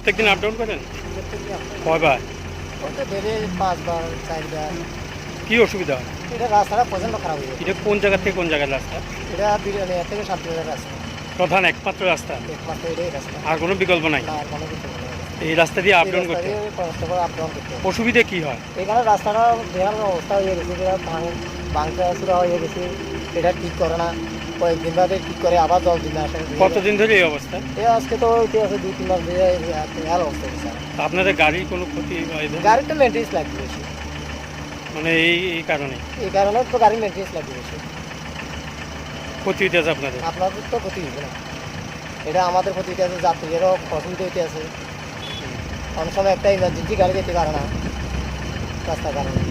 প্রত্যেকদিন up down করেন? কয়বার? ডেলি 5 বার 4 বার। কি অসুবিধা হয়? এটা রাস্তাটা প্রচন্ড খারাপ হয়ে গেছে। এটা কোন জায়গা থেকে কোন জায়গার রাস্তা? এটা বিলোনিয়া থেকে সাতক্ষীরার রাস্তা, প্রধান একমাত্র রাস্তা, একমাত্র এটাই রাস্তা, আর কোনো বিকল্প নাই? না আর কোনো কিছু নেই। এই রাস্তা দিয়ে আপ ডাউন করতে কষ্ট করে আপ ডাউন করতে হয়। অসুবিধা কি হয়? এখানে রাস্তাটা বেহাল অবস্থা হয়ে গেছে, ভাঙচা চূড়া হয়ে গেছে, এটা ঠিক করে না, কয়েকদিন বাদে ঠিক করে আবার 10 দিন আসে। কতদিন ধরে এই অবস্থা? আজকে তো ইতিহাসে 2-3 মাস ধরে বেহাল অবস্থা হয়েছে। আপনাদের গাড়ির কোনো ক্ষতি হয়? গাড়ির তো মেনটেন্স লাগবে বেশি, মানে এই কারণে তো গাড়ির মেনটেন্স লাগবে বেশি। ক্ষতি হইতেছে আপনাদের? আপনাদের তো ক্ষতি হইবে না, এটা আমাদের ক্ষতি হইতে আছে, যাত্রীদেরও অসুবিধা হইতে আছে। অনেক সময় একটা ইমার্জেন্সি গাড়ি যেতে পারে না রাস্তার কারণে।